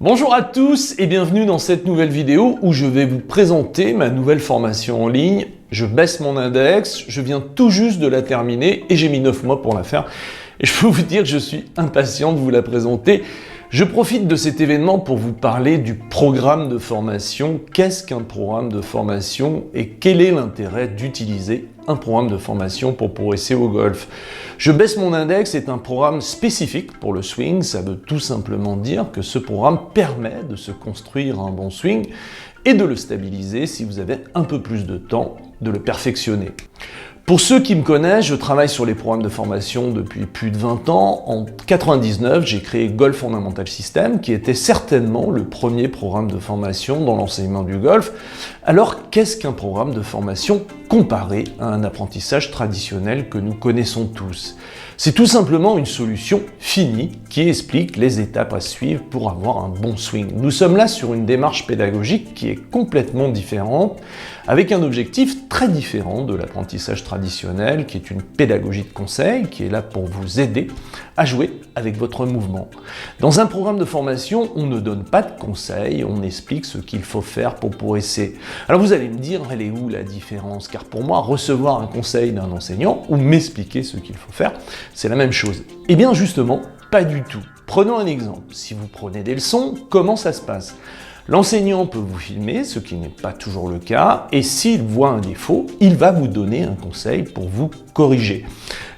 Bonjour à tous et bienvenue dans cette nouvelle vidéo où je vais vous présenter ma nouvelle formation en ligne. Je baisse mon index, je viens tout juste de la terminer et j'ai mis 9 mois pour la faire. Et je peux vous dire que je suis impatient de vous la présenter. Je profite de cet événement pour vous parler du programme de formation. Qu'est-ce qu'un programme de formation et quel est l'intérêt d'utiliser un programme de formation pour progresser au golf? Je baisse mon index est un programme spécifique pour le swing. Ça veut tout simplement dire que ce programme permet de se construire un bon swing et de le stabiliser si vous avez un peu plus de temps de le perfectionner. Pour ceux qui me connaissent, je travaille sur les programmes de formation depuis plus de 20 ans. En 1999, j'ai créé Golf Fundamental System, qui était certainement le premier programme de formation dans l'enseignement du golf. Alors, qu'est-ce qu'un programme de formation comparé à un apprentissage traditionnel que nous connaissons tous? C'est tout simplement une solution finie qui explique les étapes à suivre pour avoir un bon swing. Nous sommes là sur une démarche pédagogique qui est complètement différente, avec un objectif très différent de l'apprentissage traditionnel, qui est une pédagogie de conseil, qui est là pour vous aider à jouer avec votre mouvement. Dans un programme de formation, on ne donne pas de conseils, on explique ce qu'il faut faire pour progresser. Alors vous allez me dire, elle est où la différence? Car pour moi, recevoir un conseil d'un enseignant ou m'expliquer ce qu'il faut faire, c'est la même chose. Eh bien justement, pas du tout. Prenons un exemple. Si vous prenez des leçons, comment ça se passe? L'enseignant peut vous filmer, ce qui n'est pas toujours le cas, et s'il voit un défaut, il va vous donner un conseil pour vous corriger.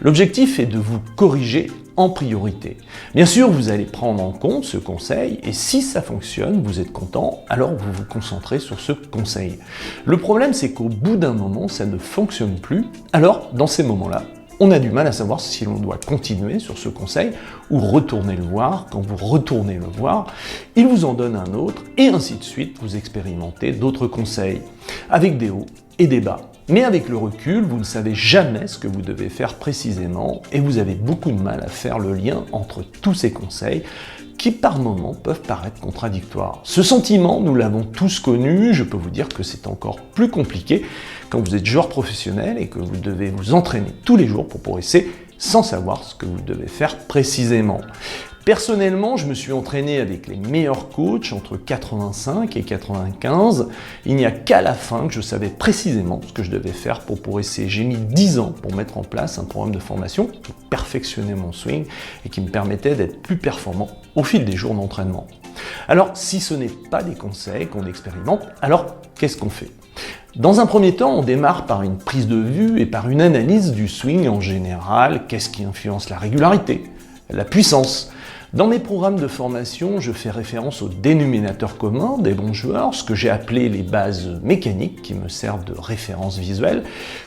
L'objectif est de vous corriger en priorité. Bien sûr, vous allez prendre en compte ce conseil, et si ça fonctionne, vous êtes content, alors vous vous concentrez sur ce conseil. Le problème, c'est qu'au bout d'un moment, ça ne fonctionne plus, alors dans ces moments-là, on a du mal à savoir si l'on doit continuer sur ce conseil ou retourner le voir. Quand vous retournez le voir, il vous en donne un autre et ainsi de suite, vous expérimentez d'autres conseils avec des hauts et des bas. Mais avec le recul, vous ne savez jamais ce que vous devez faire précisément et vous avez beaucoup de mal à faire le lien entre tous ces conseils qui par moments peuvent paraître contradictoires. Ce sentiment, nous l'avons tous connu, je peux vous dire que c'est encore plus compliqué quand vous êtes joueur professionnel et que vous devez vous entraîner tous les jours pour progresser sans savoir ce que vous devez faire précisément. Personnellement, je me suis entraîné avec les meilleurs coachs entre 85 et 95. Il n'y a qu'à la fin que je savais précisément ce que je devais faire pour progresser. J'ai mis 10 ans pour mettre en place un programme de formation qui perfectionnait mon swing et qui me permettait d'être plus performant au fil des jours d'entraînement. Alors, si ce n'est pas des conseils qu'on expérimente, alors qu'est-ce qu'on fait ? Dans un premier temps, on démarre par une prise de vue et par une analyse du swing en général. Qu'est-ce qui influence la régularité, la puissance? Dans mes programmes de formation, je fais référence au dénominateur commun des bons joueurs, ce que j'ai appelé les bases mécaniques qui me servent de référence visuelle,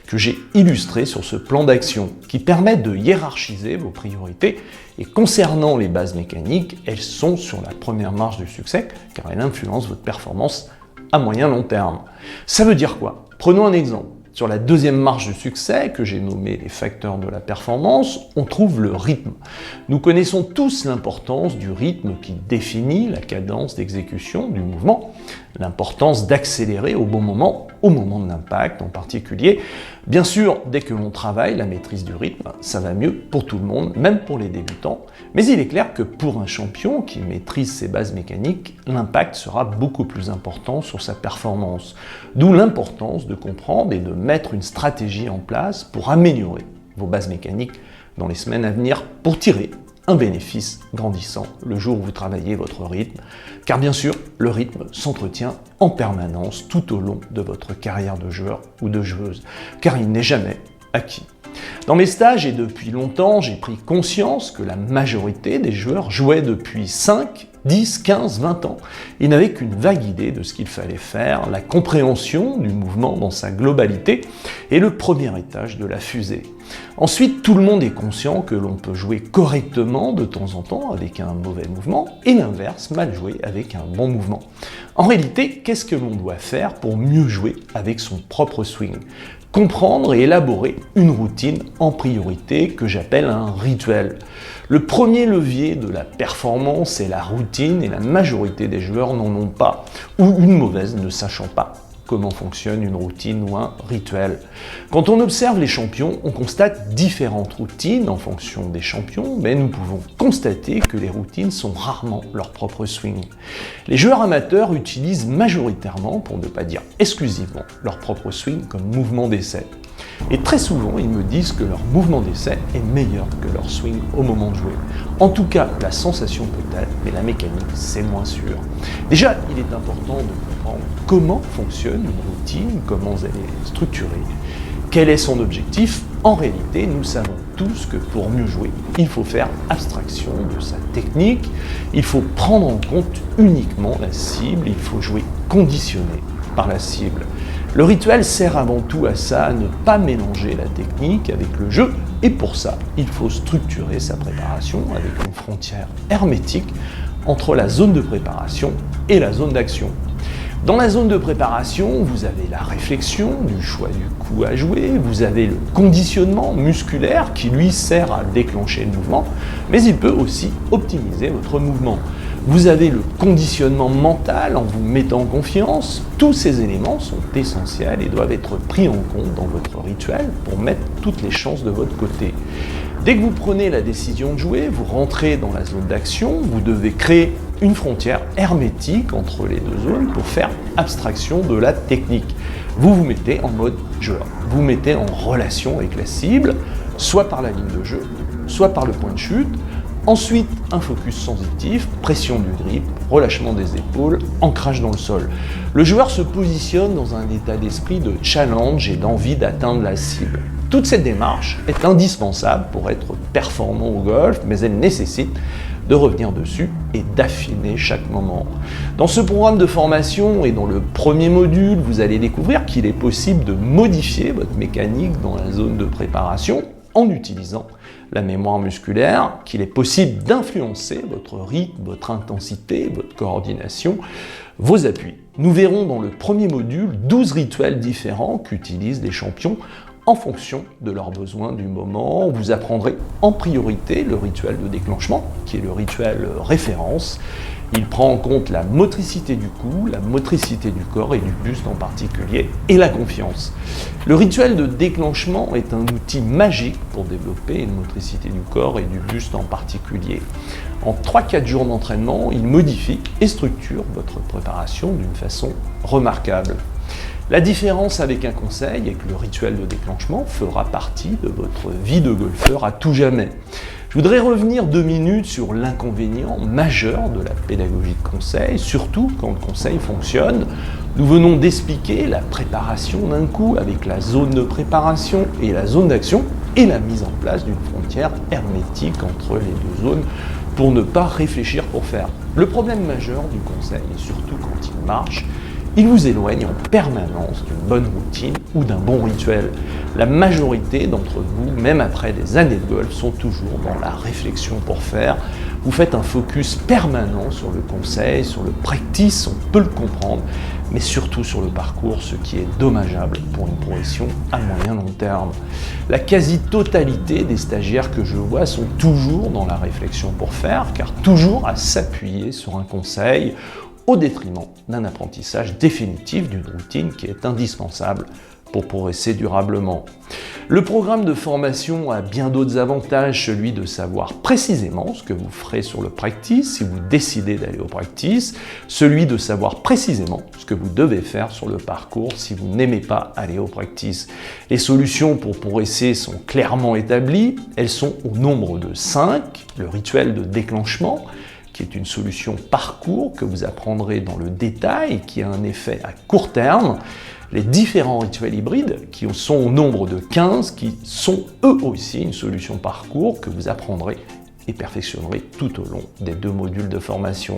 que j'ai illustré sur ce plan d'action, qui permet de hiérarchiser vos priorités. Et concernant les bases mécaniques, elles sont sur la première marche du succès, car elles influencent votre performance à moyen long terme. Ça veut dire quoi? Prenons un exemple. Sur la deuxième marche de succès, que j'ai nommé les facteurs de la performance, on trouve le rythme. Nous connaissons tous l'importance du rythme qui définit la cadence d'exécution du mouvement, l'importance d'accélérer au bon moment, au moment de l'impact en particulier. Bien sûr, dès que l'on travaille la maîtrise du rythme, ça va mieux pour tout le monde, même pour les débutants. Mais il est clair que pour un champion qui maîtrise ses bases mécaniques, l'impact sera beaucoup plus important sur sa performance. D'où l'importance de comprendre et de mettre une stratégie en place pour améliorer vos bases mécaniques dans les semaines à venir pour tirer un bénéfice grandissant le jour où vous travaillez votre rythme. Car bien sûr, le rythme s'entretient en permanence tout au long de votre carrière de joueur ou de joueuse, car il n'est jamais acquis. Dans mes stages et depuis longtemps, j'ai pris conscience que la majorité des joueurs jouaient depuis 5, 10, 15, 20 ans. Ils n'avaient qu'une vague idée de ce qu'il fallait faire, la compréhension du mouvement dans sa globalité est le premier étage de la fusée. Ensuite, tout le monde est conscient que l'on peut jouer correctement de temps en temps avec un mauvais mouvement et l'inverse, mal jouer avec un bon mouvement. En réalité, qu'est-ce que l'on doit faire pour mieux jouer avec son propre swing ? Comprendre et élaborer une routine en priorité que j'appelle un rituel. Le premier levier de la performance est la routine et la majorité des joueurs n'en ont pas, ou une mauvaise ne sachant pas comment fonctionne une routine ou un rituel. Quand on observe les champions, on constate différentes routines en fonction des champions, mais nous pouvons constater que les routines sont rarement leur propre swing. Les joueurs amateurs utilisent majoritairement, pour ne pas dire exclusivement, leur propre swing comme mouvement d'essai. Et très souvent, ils me disent que leur mouvement d'essai est meilleur que leur swing au moment de jouer. En tout cas, la sensation peut-être, mais la mécanique, c'est moins sûr. Déjà, il est important de comprendre comment fonctionne une routine, comment elle est structurée, quel est son objectif. En réalité, nous savons tous que pour mieux jouer, il faut faire abstraction de sa technique, il faut prendre en compte uniquement la cible, il faut jouer conditionné par la cible. Le rituel sert avant tout à ça, à ne pas mélanger la technique avec le jeu, et pour ça, il faut structurer sa préparation avec une frontière hermétique entre la zone de préparation et la zone d'action. Dans la zone de préparation, vous avez la réflexion du choix du coup à jouer, vous avez le conditionnement musculaire qui lui sert à déclencher le mouvement, mais il peut aussi optimiser votre mouvement. Vous avez le conditionnement mental en vous mettant en confiance. Tous ces éléments sont essentiels et doivent être pris en compte dans votre rituel pour mettre toutes les chances de votre côté. Dès que vous prenez la décision de jouer, vous rentrez dans la zone d'action, vous devez créer une frontière hermétique entre les deux zones pour faire abstraction de la technique. Vous vous mettez en mode joueur, vous mettez en relation avec la cible, soit par la ligne de jeu, soit par le point de chute. Ensuite, un focus sensitif, pression du grip, relâchement des épaules, ancrage dans le sol. Le joueur se positionne dans un état d'esprit de challenge et d'envie d'atteindre la cible. Toute cette démarche est indispensable pour être performant au golf, mais elle nécessite de revenir dessus et d'affiner chaque moment. Dans ce programme de formation et dans le premier module, vous allez découvrir qu'il est possible de modifier votre mécanique dans la zone de préparation en utilisant la mémoire musculaire, qu'il est possible d'influencer votre rythme, votre intensité, votre coordination, vos appuis. Nous verrons dans le premier module 12 rituels différents qu'utilisent les champions en fonction de leurs besoins du moment. Vous apprendrez en priorité le rituel de déclenchement, qui est le rituel référence. Il prend en compte la motricité du cou, la motricité du corps et du buste en particulier, et la confiance. Le rituel de déclenchement est un outil magique pour développer une motricité du corps et du buste en particulier. En 3-4 jours d'entraînement, il modifie et structure votre préparation d'une façon remarquable. La différence avec un conseil est que le rituel de déclenchement fera partie de votre vie de golfeur à tout jamais. Je voudrais revenir 2 minutes sur l'inconvénient majeur de la pédagogie de conseil, surtout quand le conseil fonctionne. Nous venons d'expliquer la préparation d'un coup avec la zone de préparation et la zone d'action et la mise en place d'une frontière hermétique entre les deux zones pour ne pas réfléchir pour faire. Le problème majeur du conseil, et surtout quand il marche, il vous éloigne en permanence d'une bonne routine ou d'un bon rituel. La majorité d'entre vous, même après des années de golf, sont toujours dans la réflexion pour faire. Vous faites un focus permanent sur le conseil, sur le practice, on peut le comprendre, mais surtout sur le parcours, ce qui est dommageable pour une progression à moyen long terme. La quasi-totalité des stagiaires que je vois sont toujours dans la réflexion pour faire, car toujours à s'appuyer sur un conseil, au détriment d'un apprentissage définitif d'une routine qui est indispensable pour progresser durablement. Le programme de formation a bien d'autres avantages, celui de savoir précisément ce que vous ferez sur le practice si vous décidez d'aller au practice, celui de savoir précisément ce que vous devez faire sur le parcours si vous n'aimez pas aller au practice. Les solutions pour progresser sont clairement établies, elles sont au nombre de 5, le rituel de déclenchement, qui est une solution parcours que vous apprendrez dans le détail et qui a un effet à court terme. Les différents rituels hybrides, qui sont au nombre de 15, qui sont eux aussi une solution parcours que vous apprendrez et perfectionnerez tout au long des 2 modules de formation,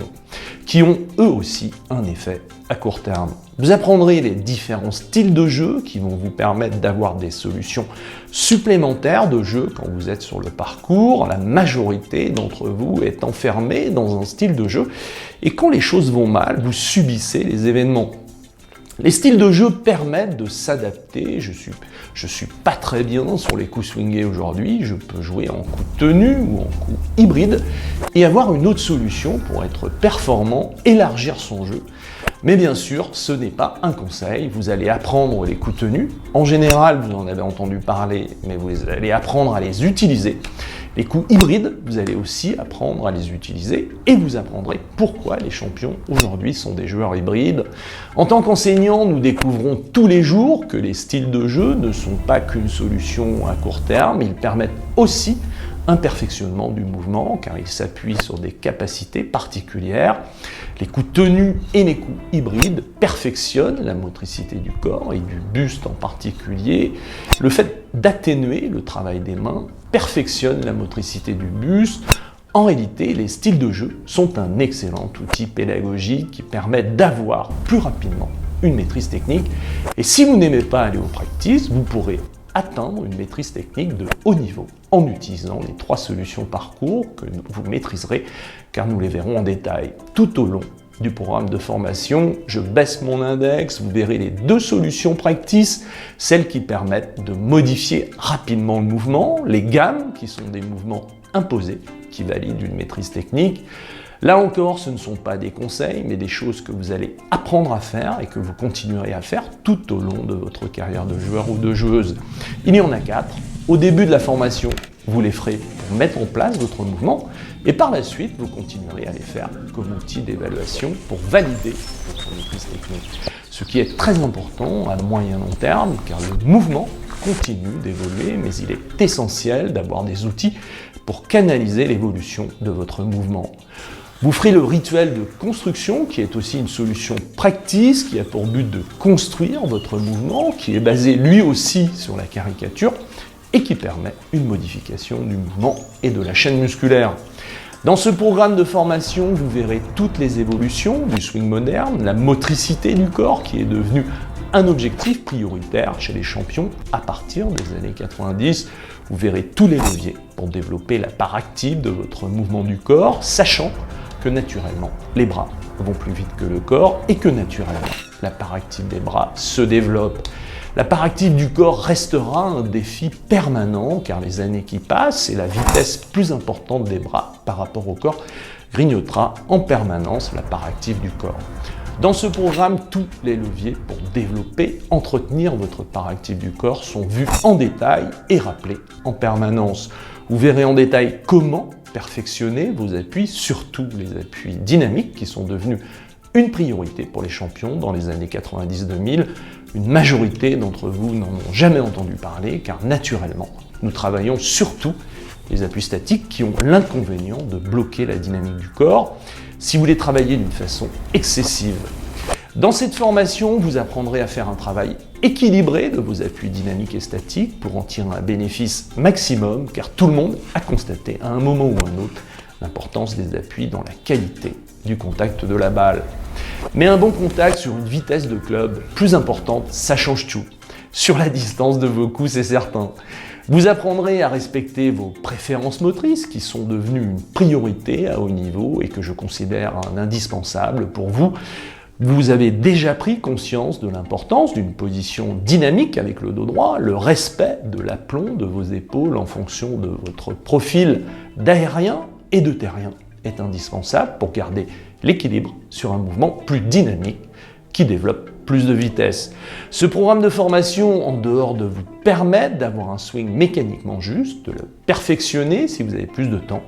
qui ont eux aussi un effet à court terme. Vous apprendrez les différents styles de jeu qui vont vous permettre d'avoir des solutions supplémentaires de jeu quand vous êtes sur le parcours. La majorité d'entre vous est enfermée dans un style de jeu et quand les choses vont mal, vous subissez les événements. Les styles de jeu permettent de s'adapter. Je suis pas très bien sur les coups swingés aujourd'hui. Je peux jouer en coup tenu ou en coup hybride et avoir une autre solution pour être performant, élargir son jeu. Mais bien sûr, ce n'est pas un conseil, vous allez apprendre les coups tenus. En général, vous en avez entendu parler, mais vous allez apprendre à les utiliser. Les coups hybrides, vous allez aussi apprendre à les utiliser et vous apprendrez pourquoi les champions aujourd'hui sont des joueurs hybrides. En tant qu'enseignant, nous découvrons tous les jours que les styles de jeu ne sont pas qu'une solution à court terme, ils permettent aussi un perfectionnement du mouvement car ils s'appuient sur des capacités particulières. Les coups tenus et les coups hybrides perfectionnent la motricité du corps et du buste en particulier. Le fait d'atténuer le travail des mains perfectionne la motricité du buste. En réalité, les styles de jeu sont un excellent outil pédagogique qui permet d'avoir plus rapidement une maîtrise technique. Et si vous n'aimez pas aller au practice, vous pourrez atteindre une maîtrise technique de haut niveau en utilisant les 3 solutions parcours que vous maîtriserez car nous les verrons en détail tout au long du programme de formation. Je baisse mon index, vous verrez les 2 solutions practice, celles qui permettent de modifier rapidement le mouvement, les gammes qui sont des mouvements imposés qui valident une maîtrise technique. Là encore, ce ne sont pas des conseils, mais des choses que vous allez apprendre à faire et que vous continuerez à faire tout au long de votre carrière de joueur ou de joueuse. Il y en a 4. Au début de la formation, vous les ferez pour mettre en place votre mouvement et par la suite, vous continuerez à les faire comme outil d'évaluation pour valider votre maîtrise technique. Ce qui est très important à moyen long terme, car le mouvement continue d'évoluer, mais il est essentiel d'avoir des outils pour canaliser l'évolution de votre mouvement. Vous ferez le rituel de construction, qui est aussi une solution practice, qui a pour but de construire votre mouvement, qui est basé lui aussi sur la caricature, et qui permet une modification du mouvement et de la chaîne musculaire. Dans ce programme de formation, vous verrez toutes les évolutions du swing moderne, la motricité du corps, qui est devenue un objectif prioritaire chez les champions à partir des années 90. Vous verrez tous les leviers pour développer la part active de votre mouvement du corps, sachant que naturellement, les bras vont plus vite que le corps et que naturellement, la part active des bras se développe. La part active du corps restera un défi permanent car les années qui passent et la vitesse plus importante des bras par rapport au corps grignotera en permanence la part active du corps. Dans ce programme, tous les leviers pour développer, entretenir votre part active du corps sont vus en détail et rappelés en permanence. Vous verrez en détail comment perfectionner vos appuis, surtout les appuis dynamiques qui sont devenus une priorité pour les champions dans les années 90-2000. Une majorité d'entre vous n'en ont jamais entendu parler car naturellement, nous travaillons surtout les appuis statiques qui ont l'inconvénient de bloquer la dynamique du corps si vous les travaillez d'une façon excessive. Dans cette formation, vous apprendrez à faire un travail équilibré de vos appuis dynamiques et statiques pour en tirer un bénéfice maximum car tout le monde a constaté à un moment ou un autre l'importance des appuis dans la qualité du contact de la balle. Mais un bon contact sur une vitesse de club plus importante, ça change tout. Sur la distance de vos coups, c'est certain. Vous apprendrez à respecter vos préférences motrices qui sont devenues une priorité à haut niveau et que je considère un indispensable pour vous. Vous avez déjà pris conscience de l'importance d'une position dynamique avec le dos droit, le respect de l'aplomb de vos épaules en fonction de votre profil d'aérien et de terrien est indispensable pour garder l'équilibre sur un mouvement plus dynamique qui développe plus de vitesse. Ce programme de formation, en dehors de vous permettre d'avoir un swing mécaniquement juste, de le perfectionner si vous avez plus de temps,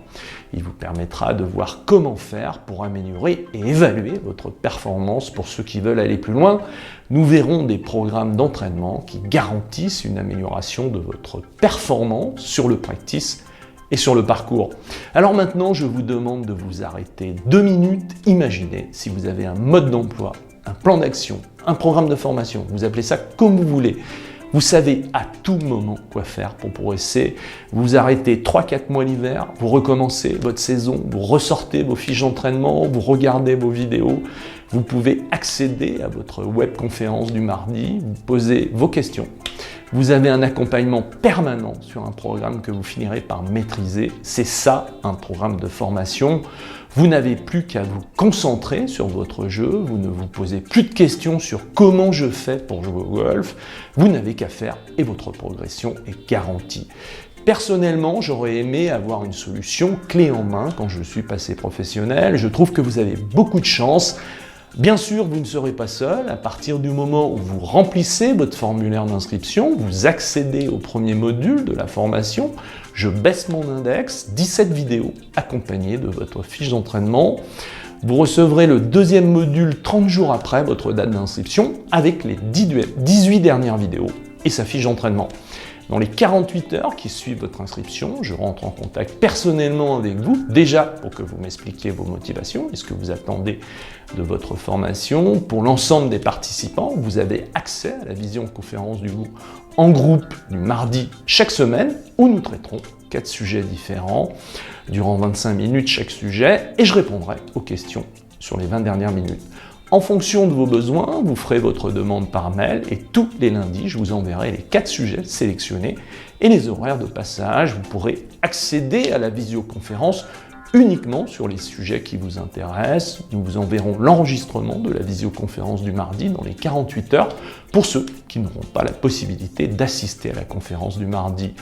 il vous permettra de voir comment faire pour améliorer et évaluer votre performance pour ceux qui veulent aller plus loin. Nous verrons des programmes d'entraînement qui garantissent une amélioration de votre performance sur le practice et sur le parcours. Alors maintenant, je vous demande de vous arrêter 2 minutes. Imaginez si vous avez un mode d'emploi, un plan d'action, un programme de formation, vous appelez ça comme vous voulez. Vous savez à tout moment quoi faire pour progresser. Vous arrêtez 3-4 mois l'hiver, vous recommencez votre saison, vous ressortez vos fiches d'entraînement, vous regardez vos vidéos. Vous pouvez accéder à votre webconférence du mardi, vous posez vos questions. Vous avez un accompagnement permanent sur un programme que vous finirez par maîtriser. C'est ça, un programme de formation. Vous n'avez plus qu'à vous concentrer sur votre jeu. Vous ne vous posez plus de questions sur comment je fais pour jouer au golf. Vous n'avez qu'à faire et votre progression est garantie. Personnellement, j'aurais aimé avoir une solution clé en main quand je suis passé professionnel. Je trouve que vous avez beaucoup de chance. Bien sûr, vous ne serez pas seul. À partir du moment où vous remplissez votre formulaire d'inscription, vous accédez au premier module de la formation. Je baisse mon index, 17 vidéos accompagnées de votre fiche d'entraînement. Vous recevrez le deuxième module 30 jours après votre date d'inscription avec les 18 dernières vidéos et sa fiche d'entraînement. Dans les 48 heures qui suivent votre inscription, je rentre en contact personnellement avec vous, déjà pour que vous m'expliquiez vos motivations et ce que vous attendez de votre formation. Pour l'ensemble des participants, vous avez accès à la visioconférence du en groupe du mardi chaque semaine où nous traiterons 4 sujets différents durant 25 minutes chaque sujet et je répondrai aux questions sur les 20 dernières minutes. En fonction de vos besoins, vous ferez votre demande par mail et tous les lundis, je vous enverrai les 4 sujets sélectionnés et les horaires de passage. Vous pourrez accéder à la visioconférence uniquement sur les sujets qui vous intéressent. Nous vous enverrons l'enregistrement de la visioconférence du mardi dans les 48 heures pour ceux qui n'auront pas la possibilité d'assister à la conférence du mardi.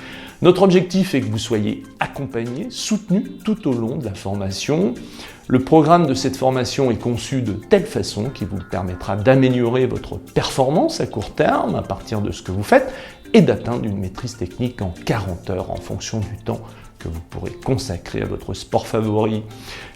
Notre objectif est que vous soyez accompagnés, soutenus tout au long de la formation. Le programme de cette formation est conçu de telle façon qu'il vous permettra d'améliorer votre performance à court terme à partir de ce que vous faites et d'atteindre une maîtrise technique en 40 heures en fonction du temps que vous pourrez consacrer à votre sport favori.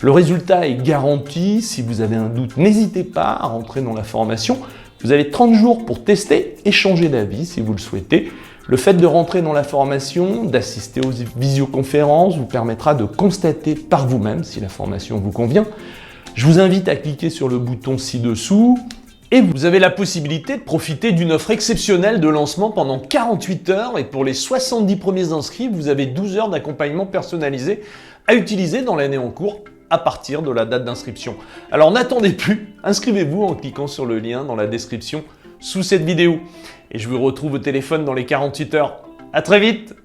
Le résultat est garanti. Si vous avez un doute, n'hésitez pas à rentrer dans la formation. Vous avez 30 jours pour tester et changer d'avis si vous le souhaitez. Le fait de rentrer dans la formation, d'assister aux visioconférences vous permettra de constater par vous-même si la formation vous convient. Je vous invite à cliquer sur le bouton ci-dessous et vous avez la possibilité de profiter d'une offre exceptionnelle de lancement pendant 48 heures et pour les 70 premiers inscrits, vous avez 12 heures d'accompagnement personnalisé à utiliser dans l'année en cours à partir de la date d'inscription. Alors n'attendez plus, inscrivez-vous en cliquant sur le lien dans la description sous cette vidéo. Et je vous retrouve au téléphone dans les 48 heures. À très vite!